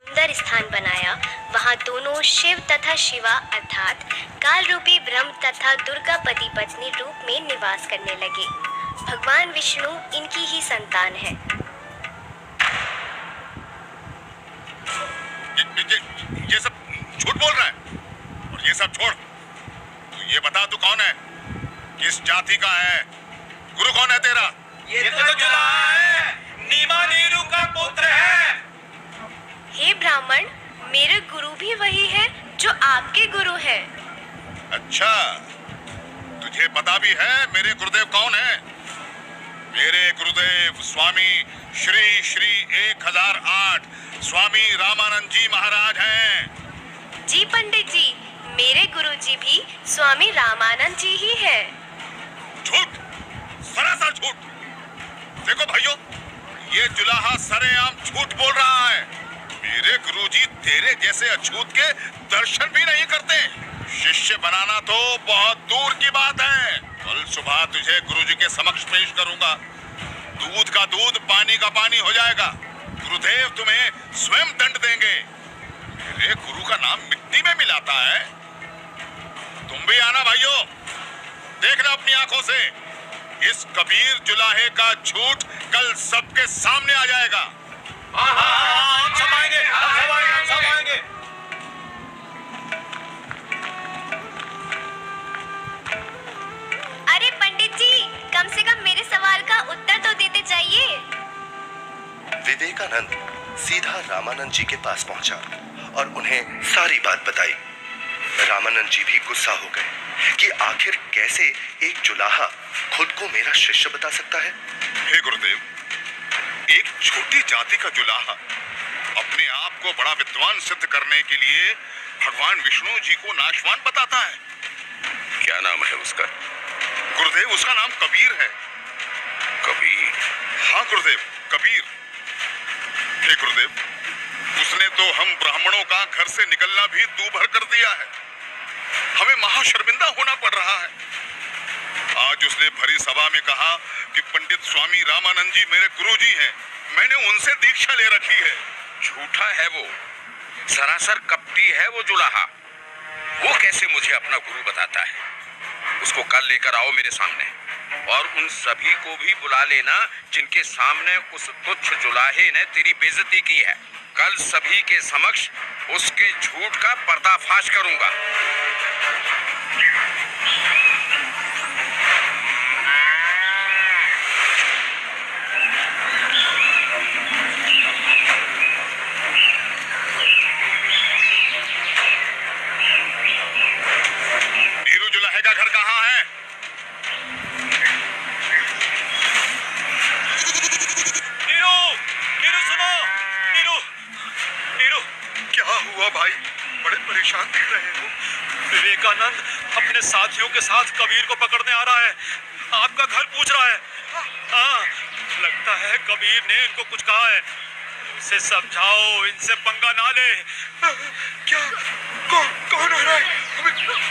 सुंदर स्थान बनाया, वहाँ दोनों शिव तथा शिवा अर्थात काल रूपी ब्रह्म तथा दुर्गा पति पत्नी रूप में निवास करने लगे। भगवान विष्णु इनकी ही संतान है। ये सब झूठ बोल रहा है। और ये सब छोड़, तू ये बता तू कौन है, किस जाति का है, गुरु कौन है तेरा? ये तो जुलाहा है, नीमा नीरू का पुत्र है। हे ब्राह्मण, मेरे गुरु भी वही है जो आपके गुरु हैं। अच्छा, तुझे पता भी है मेरे गुरुदेव कौन है? मेरे गुरुदेव स्वामी श्री श्री 1008 स्वामी रामानंद जी महाराज हैं। जी पंडित जी, मेरे गुरुजी भी स्वामी रामानंद जी ही है। झूठ, सरासर झूठ। देखो भाइयों, ये जुलाहा सरेआम झूठ बोल रहा है। मेरे गुरुजी तेरे जैसे अछूत के दर्शन भी नहीं करते। शिष्य बनाना तो बहुत दूर की बात है। कल सुबह तुझे गुरुजी के समक्ष पेश करूंगा। दूध का दूध, पानी का पानी हो जाएगा। गुरुदेव तुम्हें स्वयं दंड देंगे। मेरे गुरु का नाम मिट्टी में मिलाता है। तुम भी आना भाइयों, देखना अपनी आंखों से। इस कबीर जुलाहे का झूठ कल सबके सामने आ जाएगा। हम सब आएंगे, हम सब आएंगे। अरे पंडित जी, कम से कम मेरे सवाल का उत्तर तो देते जाइए। विवेकानंद सीधा रामानंद जी के पास पहुंचा और उन्हें सारी बात बताई। रामानंद जी भी गुस्सा हो गए कि आखिर कैसे एक जुलाहा खुद को मेरा शिष्य बता सकता है। हे गुरुदेव, एक छोटी जाति का जुलाहा अपने आप को बड़ा विद्वान सिद्ध करने के लिए भगवान विष्णु जी को नाशवान बताता है। क्या नाम है उसका? गुरुदेव, उसका नाम कबीर है। कबीर? हाँ गुरुदेव, कबीर। हे गुरुदेव, उसने तो हम ब्राह्मणों का घर से निकलना भी दूभर कर दिया है। हमें महाशर्मिंदा होना पड़ रहा है। आज उसने भरी सभा में कहा कि पंडित स्वामी रामानंद जी मेरे गुरुजी हैं। मैंने उनसे दीक्षा ले रखी है। झूठा है वो, सरासर कपटी है वो जुलाहा। वो कैसे मुझे अपना गुरु बताता है? उसको कल लेकर आओ मेरे सामने, और उन सभी को भी बुला लेना जिनके सामने उस तुच्छ जुलाहे ने तेरी बेइज्जती की है। कल सभी के समक्ष उसके झूठ का पर्दाफाश करूंगा। नीरू जुलाहे का घर कहाँ है? नीरू, नीरू सुनो, नीरू, नीरू। क्या हुआ भाई? बड़े परेशान दिख रहे हो। विवेकानंद अपने साथियों के साथ कबीर को पकड़ने आ रहा है। आपका घर पूछ रहा है। हाँ, लगता है कबीर ने इनको कुछ कहा है। इसे समझाओ, इनसे पंगा ना ले। क्या? कौन आ रहा है?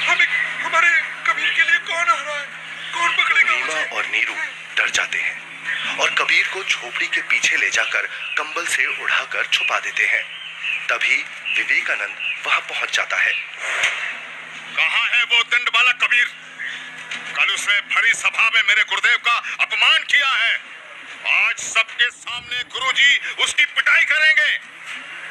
हमें हमारे कबीर के लिए कौन आ रहा है? कौन पकड़ेगा नीमा मुझे? और नीरू डर जाते हैं और कबीर को झोपड़ी के पीछे ले जाकर कंबल से उड़ाकर छुपा देते हैं। तभी विवेकानंद वहां पहुंच जाता है। कहाँ है वो दंड वाला कबीर? कल उसने भरी सभा में मेरे गुरुदेव का अपमान किया है। आज सबके सामने गुरुजी उसकी पिटाई करेंगे।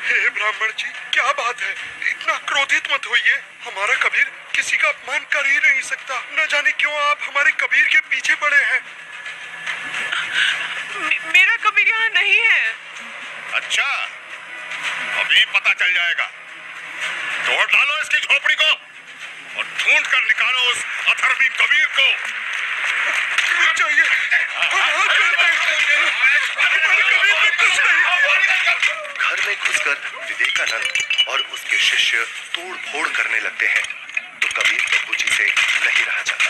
हे ब्राह्मण जी, क्या बात है? इतना क्रोधित मत होइए। हमारा कबीर किसी का अपमान कर ही नहीं सकता। न जाने क्यों आप हमारे कबीर के पीछे पड़े हैं। मेरा कबीर यहाँ नहीं है। अच्छा, अभी पता चल जाएगा। तोड़ डालो इसकी झोपड़ी को और ढूंढ कर निकालो उस अथर्वी कबीर को। रुक जाइए, घर में घुसकर विवेकानंद और उसके शिष्य तोड़ फोड़ करने लगते हैं तो कबीर प्रभु जी से नहीं रहा जाता।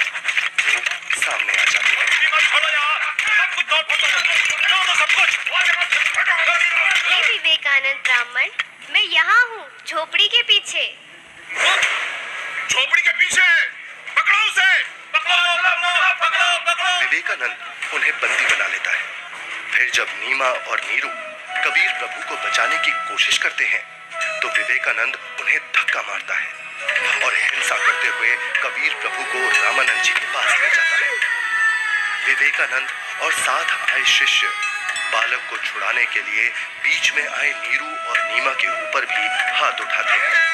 वो सामने आ जाते हैं। हे विवेकानंद ब्राह्मण, मैं यहाँ हूँ, झोपड़ी के पीछे। झोपड़ी के पीछे? पकड़ो उसे! विवेकानंद उन्हें बंदी बना लेता है। फिर जब नीमा और नीरू कबीर प्रभु को बचाने की कोशिश करते हैं तो विवेकानंद उन्हें धक्का मारता है और हिंसा करते हुए कबीर प्रभु को रामानंद जी के पास ले जाता है। विवेकानंद और साथ आए शिष्य बालक को छुड़ाने के लिए बीच में आए नीरू और नीमा के ऊपर भी हाथ उठाते हैं।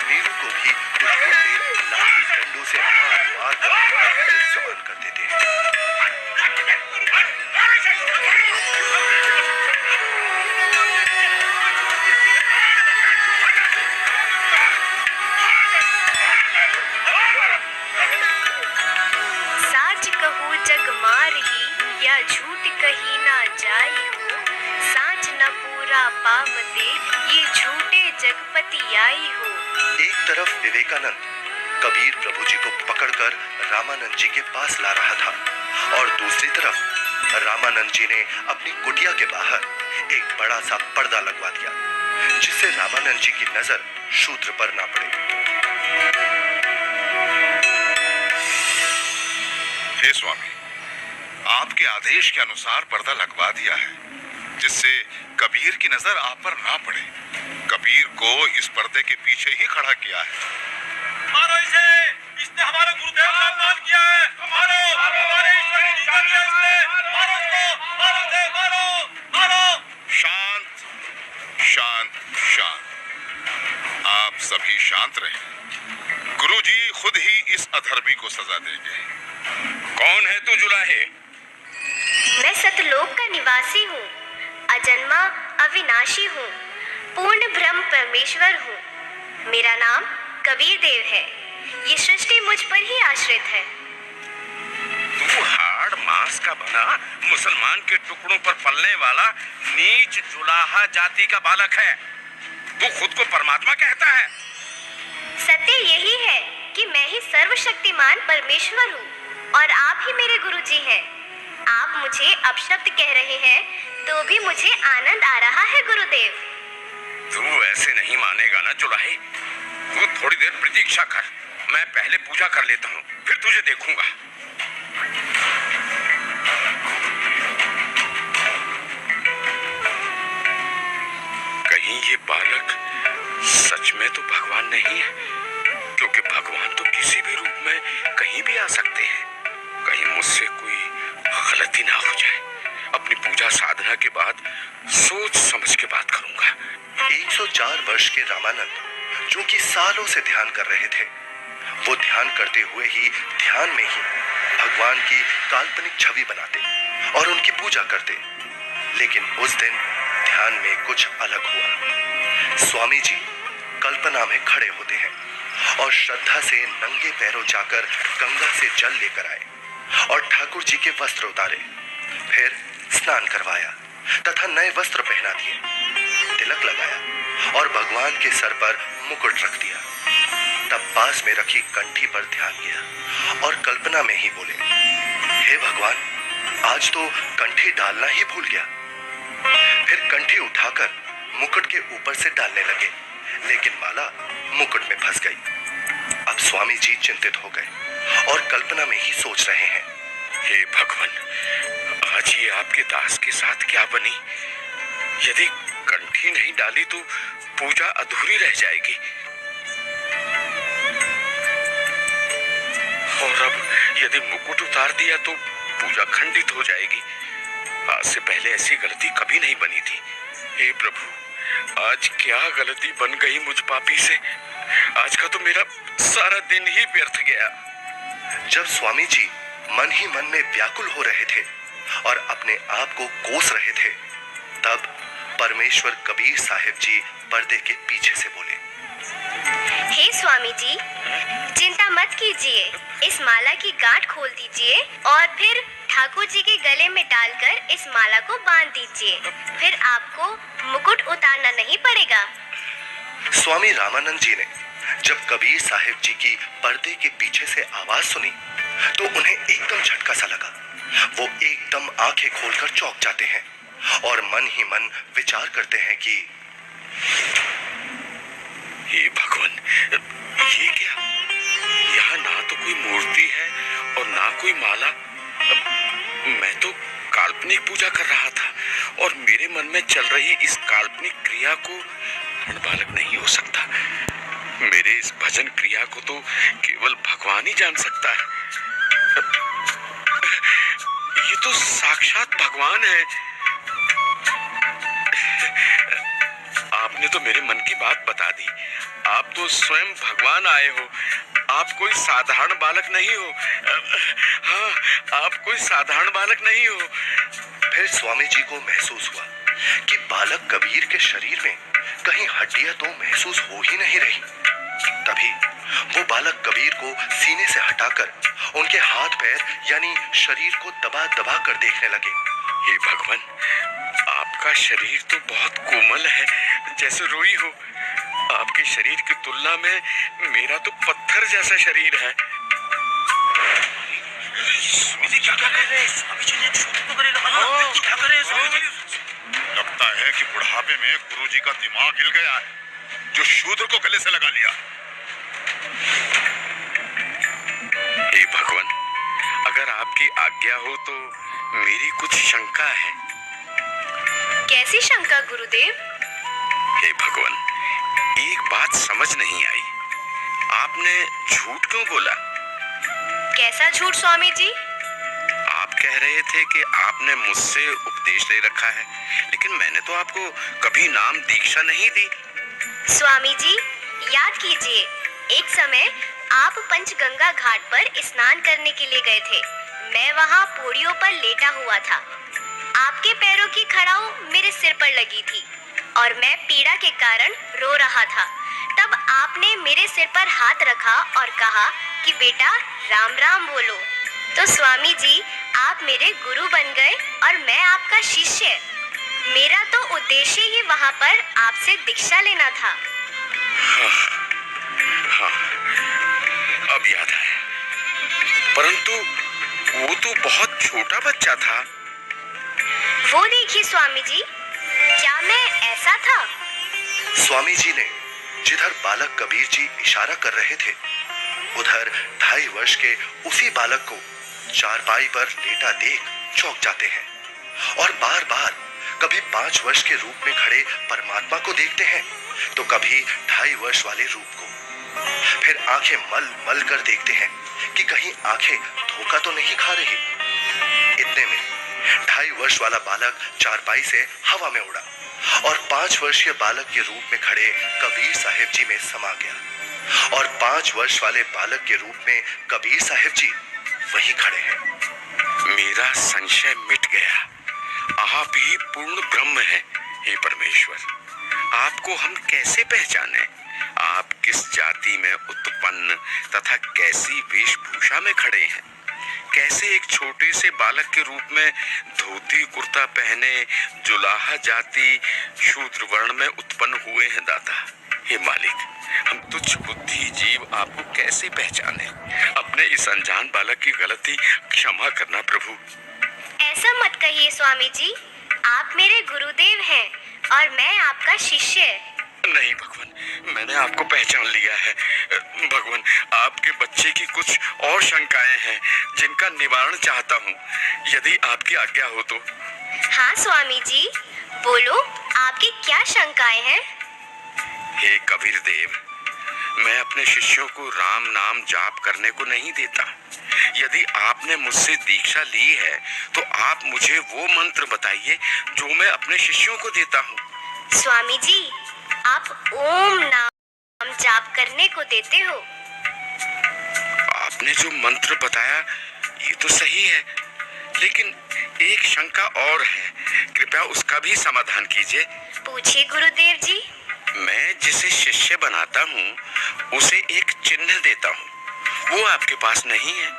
नीरू को भी कुछ गुंडे लाठी डंडों से मार कर जवान कर देते हैं। साच कहू जग मारही या झूठ कही ना जाई हो, साच न पूरा पावते ये झूठे जगपति आई हो। एक तरफ विवेकानंद कबीर प्रभु जी को पकड़कर रामानंद जी के पास ला रहा था और दूसरी तरफ रामानंद जी ने अपनी कुटिया के बाहर एक बड़ा सा पर्दा लगवा दिया जिससे रामानंद जी की नजर शूद्र पर ना पड़े। हे स्वामी, आपके आदेश के अनुसार पर्दा लगवा दिया है जिससे कबीर की नजर आप पर ना पड़े। कबीर को इस पर्दे के पीछे ही खड़ा किया है। मारो इसे, इसने हमारे गुरुदेव का अपमान किया है। मारो, हमारे ईश्वर की निंदा की है इसने। मारो इसको, मारो इसे, मारो, मारो। शांत, शांत, शांत। आप सभी शांत रहें। गुरुजी खुद ही इस अधर्मी को सजा देंगे। कौन है तू जुलाहे? मैं सतलोक का निवासी हूँ, अजन्मा अविनाशी हूँ, पूर्ण ब्रह्म परमेश्वर हूँ। मेरा नाम कबीर देव है। ये सृष्टि मुझ पर ही आश्रित है। तू हाड़ मांस का बना मुसलमान के टुकड़ों पर पलने वाला नीच जुलाहा जाति का बालक है। तू खुद को परमात्मा कहता है। सत्य यही है कि मैं ही सर्वशक्तिमान परमेश्वर हूँ और आप ही मेरे गुरुजी हैं। आप मुझे अपशब्द कह रहे हैं तो भी मुझे आनंद आ रहा है गुरुदेव। तू ऐसे नहीं मानेगा ना जुलाहे। तू थोड़ी देर प्रतीक्षा कर, मैं पहले पूजा कर लेता हूँ, फिर तुझे देखूंगा। कहीं ये बालक सच में तो भगवान नहीं है, क्योंकि भगवान तो किसी भी रूप में कहीं भी आ सकते हैं। कहीं मुझसे कोई गलती ना हो जाए। अपनी पूजा साधना के बाद सोच समझ के बात करूंगा। 104 वर्ष के रामानंद जो कि सालों से ध्यान कर रहे थे, वो ध्यान करते हुए ही ध्यान में ही भगवान की काल्पनिक छवि बनाते और उनकी पूजा करते। लेकिन उस दिन ध्यान में कुछ अलग हुआ। स्वामी जी कल्पना में खड़े होते हैं और श्रद्धा से नंगे पैरों जाकर गंगा से जल लेकर आए और ठाकुर जी के वस्त्र उतारे, फिर स्नान करवाया तथा नए वस्त्र पहना दिए, तिलक लगाया और भगवान के सर पर मुकुट रख दिया। तब पास में रखी कंठी पर ध्यान किया और कल्पना में ही बोले, हे भगवान, आज तो कंठी डालना ही भूल गया। फिर कंठी उठाकर मुकुट के ऊपर से डालने लगे, लेकिन माला मुकुट में फंस गई। अब स्वामी जी चिंतित हो गए और कल्पना में ही सोच रहे हैं, हे भगवान, आज ये आपके दास के साथ क्या बनी? यदि कंठी नहीं डाली तो पूजा अधूरी रह जाएगी और अब यदि मुकुट उतार दिया तो पूजा खंडित हो जाएगी। आज से पहले ऐसी गलती कभी नहीं बनी थी। हे प्रभु, आज क्या गलती बन गई मुझ पापी से? आज का तो मेरा सारा दिन ही व्यर्थ गया। जब स्वामी जी मन ही मन में व्याकुल हो रहे थे और अपने आप को कोस रहे थे, तब परमेश्वर कबीर साहिब जी पर्दे के पीछे से बोले, हे स्वामी जी, चिंता मत कीजिए, इस माला की गांठ खोल दीजिए और फिर ठाकुर जी के गले में डालकर इस माला को बांध दीजिए, फिर आपको मुकुट उतारना नहीं पड़ेगा। स्वामी रामानंद जी ने जब कबीर साहिब जी की पर्दे के पीछे से आवाज सुनी तो उन्हें एकदम झटका सा लगा आंखें खोलकर चौंक जाते हैं और मन ही मन विचार करते हैं कि हे भगवान, ये क्या? यहाँ ना तो कोई मूर्ति है और ना कोई माला। मैं तो काल्पनिक पूजा कर रहा था और मेरे मन में चल रही इस काल्पनिक क्रिया को बालक नहीं हो सकता। मेरे इस भजन क्रिया को तो केवल भगवान ही जान सकता है। ये तो साक्षात भगवान है। आपने तो मेरे मन की बात बता दी। आप तो स्वयं भगवान आए हो। आप कोई साधारण बालक नहीं हो। हाँ, आप कोई साधारण बालक नहीं हो। फिर स्वामी जी को महसूस हुआ कि बालक कबीर के शरीर में कहीं हड्डियां तो महसूस हो ही नहीं रही। तभी वो बालक कबीर को सीने से हटाकर उनके हाथ पैर यानी शरीर को दबा दबा कर देखने लगे। हे भगवान, आपका शरीर तो बहुत कोमल है, जैसे रुई हो। आपके शरीर की तुलना में मेरा तो पत्थर जैसा शरीर है। क्या कर रहे हैं? स्वामी जी ने छूट को करे लगा। क्या कर रहे हैं स्वामी जी? लगता है कि बुढ़ापे में गुरुजी का दिमाग हिल गया है, जो शूद्र को गले से लगा लिया। हे भगवान, अगर आपकी आज्ञा हो तो मेरी कुछ शंका है। कैसी शंका गुरुदेव? हे भगवान, एक बात समझ नहीं आई। आपने झूठ क्यों बोला? कैसा झूठ स्वामी जी? आप कह रहे थे कि आपने मुझसे उपदेश ले रखा है, लेकिन मैंने तो आपको कभी नाम दीक्षा नहीं दी। स्वामी जी, याद कीजिए, एक समय आप पंचगंगा घाट पर स्नान करने के लिए गए थे। मैं वहाँ पौड़ियों पर लेटा हुआ था। आपके पैरों की खड़ाऊ मेरे सिर पर लगी थी और मैं पीड़ा के कारण रो रहा था। तब आपने मेरे सिर पर हाथ रखा और कहा कि बेटा राम राम बोलो। तो स्वामी जी, आप मेरे गुरु बन गए और मैं आपका शिष्य। मेरा तो उद्देश्य ही वहाँ पर आपसे दीक्षा लेना था। हाँ, अब याद आया। परंतु वो तो बहुत छोटा बच्चा था। वो देखिए स्वामी जी, क्या मैं ऐसा था? स्वामी जी ने जिधर बालक कबीर जी इशारा कर रहे थे, उधर 2.5 वर्ष के उसी बालक को चारपाई पर लेटा देख चौंक जाते हैं और बार बार कभी 5 वर्ष के रूप में खड़े परमात्मा को देखते हैं तो कभी 2.5 वर्ष वाले रूप को। फिर आंखें मल मल कर देखते हैं कि कहीं आंखें धोखा तो नहीं खा रही। इतने में 2.5 वर्ष वाला बालक चारपाई से हवा में उड़ा और 5 वर्षीय बालक के रूप में खड़े कबीर साहिब जी में समा गया और 5 वर्ष वाले बालक के रूप में कबीर साहिब जी वहीं खड़े हैं। मेरा संशय मिट गया। आप ही पूर्ण ब्रह्म हैं। हे परमेश्वर, आपको हम कैसे पहचाने? आप किस जाति में उत्पन्न तथा कैसी वेशभूषा में खड़े हैं? कैसे एक छोटे से बालक के रूप में धोती कुर्ता पहने जुलाहा जाति शूद्र वर्ण में उत्पन्न हुए हैं दाता? हे मालिक, हम तुच्छ बुद्धि जीव आपको कैसे पहचाने? अपने इस अनजान बालक की गलती क्षमा करना प्रभु। ऐसा मत कहिए स्वामी जी, आप मेरे गुरुदेव हैं और मैं आपका शिष्य। नहीं भगवान, मैंने आपको पहचान लिया है। भगवान, आपके बच्चे की कुछ और शंकाएं हैं जिनका निवारण चाहता हूँ, यदि आपकी आज्ञा हो तो। हाँ स्वामी जी, बोलो, आपकी क्या शंकाएं हैं? हे कबीर देव, मैं अपने शिष्यों को राम नाम जाप करने को नहीं देता। यदि आपने मुझसे दीक्षा ली है तो आप मुझे वो मंत्र बताइए जो मैं अपने शिष्यों को देता हूँ। स्वामी जी, आप ओम नाम जाप करने को देते हो। आपने जो मंत्र बताया ये तो सही है, लेकिन एक शंका और है, कृपया उसका भी समाधान कीजिए। पूछिए गुरुदेव जी। मैं जिसे शिष्य बनाता हूँ उसे एक चिन्ह देता हूँ, वो आपके पास नहीं है।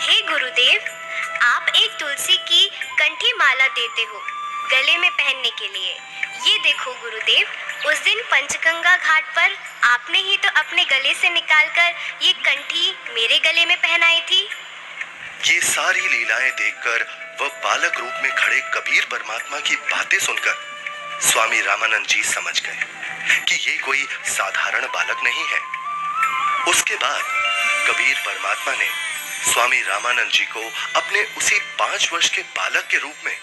हे गुरुदेव, आप एक तुलसी की कंठी माला देते हो गले में पहनने के लिए। ये देखो गुरुदेव, उस दिन पंचगंगा घाट पर आपने ही तो अपने गले से निकालकर ये कंठी मेरे गले में पहनाई थी। ये सारी लीलाएं देखकर वह बालक रूप में खड़े कबीर परमात्मा की बातें सुनकर स्वामी रामानंद जी समझ गए कि ये कोई साधारण बालक नहीं है। उसके बाद कबीर परमात्मा ने स्वामी रामानंद जी को अपने उसी 5 वर्ष के बालक के रूप में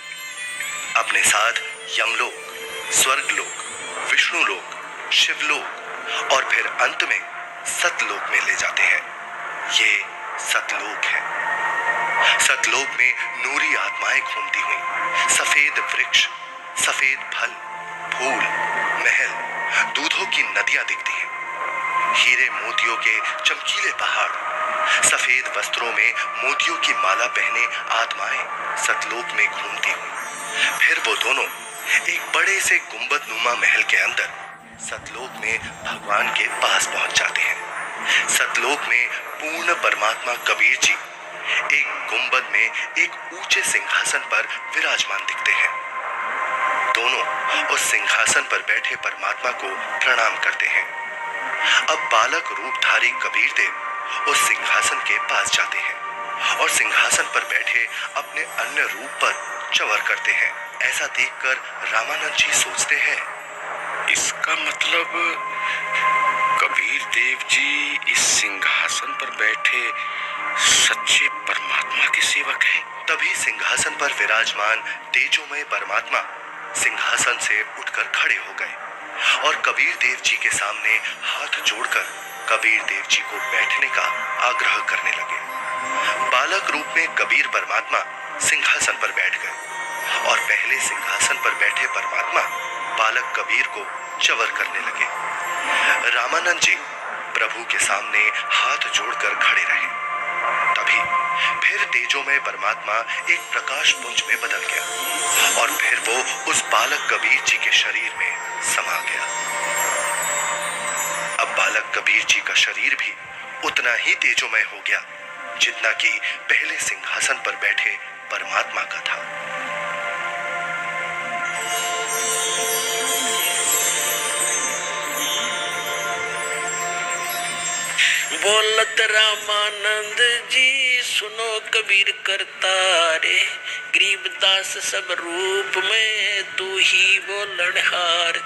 अपने साथ यमलोक, स्वर्गलोक, विष्णुलोक, शिवलोक और फिर अंत में सतलोक में ले जाते हैं। ये सतलोक है। सतलोक में नूरी आत्माएं घूमती हुई, सफेद वृक्ष, सफेद फल, फूल, महल, दूधों की नदियां दिखती हैं, हीरे मोतियों के चमकीले पहाड़, सफेद वस्त्रों में मोतियों की माला पहने आत्माएं सतलोक में घूमती हुई। फिर वो दोनों एक बड़े से गुंबद नुमा महल के अंदर सतलोक में भगवान के पास पहुंच जाते हैं। सतलोक में पूर्ण परमात्मा कबीर जी एक गुंबद में एक ऊंचे सिंहासन पर विराजमान दिखते हैं। दोनों उस सिंहासन पर बैठे परमात्मा को प्रणाम करते हैं। अब बालक रूपधारी कबीर देव उस सिंहासन के पास जाते हैं और सिंहासन पर बैठे अपने अन्य रूप पर चवर करते हैं। ऐसा देखकर रामानंद जी सोचते हैं, इसका मतलब कबीर देव जी इस सिंहासन पर बैठे सच्चे परमात्मा के सेवक हैं। तभी सिंहासन पर विराजमान तेजोमय परमात्मा सिंहासन से उठकर खड़े हो गए और कबीर देव जी के सामने हाथ जोड़कर कबीर देव जी को बैठने का आग्रह करने लगे। बालक रूप में कबीर परमात्मा सिंहासन पर बैठ गए और पहले सिंहासन पर बैठे परमात्मा बालक कबीर को चवर करने लगे। रामानंद जी प्रभु के सामने हाथ जोड़कर खड़े रहे। तभी फिर तेजोमय परमात्मा एक प्रकाश पुंज में बदल गया और फिर वो उस बालक कबीर जी के शरीर में समा गया। अब बालक कबीर जी का शरीर भी उतना ही तेजोमय हो गया जितना कि पहले सिंहासन पर बैठे परमात्मा का था। बोलत रामानंद जी सुनो कबीर करतारे, गरीबदास सब रूप में तू ही बोलनहार।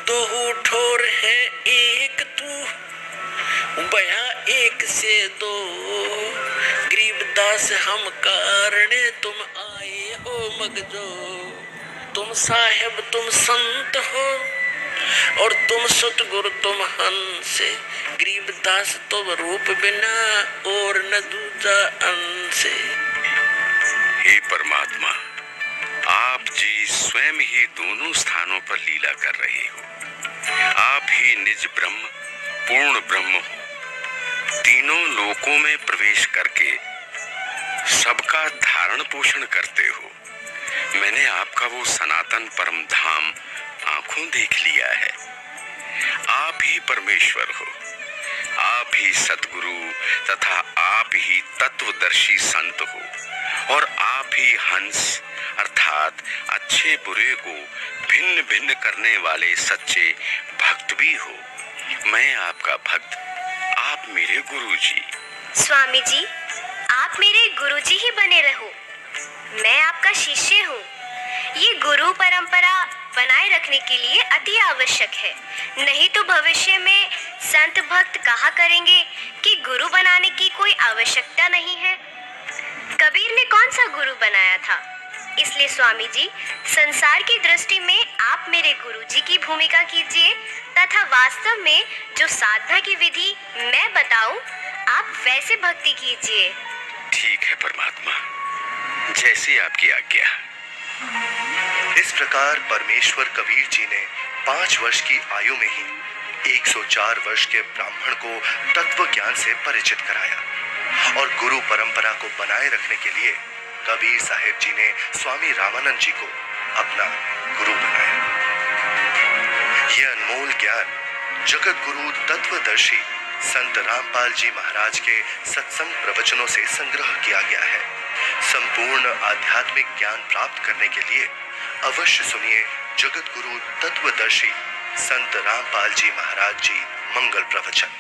दो ठोर है एक तू बया एक से दो, गरीबदास हम कारणे तुम आए हो मगजो। तुम साहेब तुम संत हो और तुम सतगुरु तुम हंस, गरीबदास तुम रूप बिना और न दूजा अंश। हे परमात्मा, आप जी स्वयं ही दोनों स्थानों पर लीला कर रहे हो। आप ही निज ब्रह्म, पूर्ण ब्रह्म हो। तीनों लोकों में प्रवेश करके सबका धारण पोषण करते हो। मैंने आपका वो सनातन परम धाम आंखों देख लिया है। आप ही परमेश्वर हो, आप ही सतगुरु तथा आप ही तत्वदर्शी संत हो और आप ही हंस अर्थात अच्छे बुरे को भिन्न भिन्न करने वाले सच्चे भक्त भी हो। मैं आपका भक्त, आप मेरे गुरु जी। स्वामी जी, आप मेरे गुरुजी ही बने रहो। मैं आपका शिष्य हूँ। ये गुरु परंपरा बनाए रखने के लिए अति आवश्यक है, नहीं तो भविष्य में संत भक्त कहा करेंगे कि गुरु बनाने की कोई आवश्यकता नहीं है। कबीर ने कौन सा गुरु बनाया था? इसलिए स्वामी जी, संसार की दृष्टि में आप मेरे गुरुजी की भूमिका कीजिए तथा वास्तव में जो साधना की विधि मैं बताऊं, आप वैसे भक्ति कीजिए। ठीक है परमात्मा, जैसी आपकी आज्ञा। इस प्रकार परमेश्वर कबीर जी ने 5 वर्ष की आयु में ही 104 वर्ष के ब्राह्मण को तत्व ज्ञान से परिचित कराया और गुरु परंपरा को बनाए रखने के लिए कबीर साहिब जी ने स्वामी रामानंद जी को अपना गुरु बनाया। यह अनमोल ज्ञान जगत गुरु तत्वदर्शी संत रामपाल जी महाराज के सत्संग प्रवचनों से संग्रह किया गया है। संपूर्ण आध्यात्मिक ज्ञान प्राप्त करने के लिए अवश्य सुनिए जगत गुरु तत्वदर्शी संत रामपाल जी महाराज जी मंगल प्रवचन।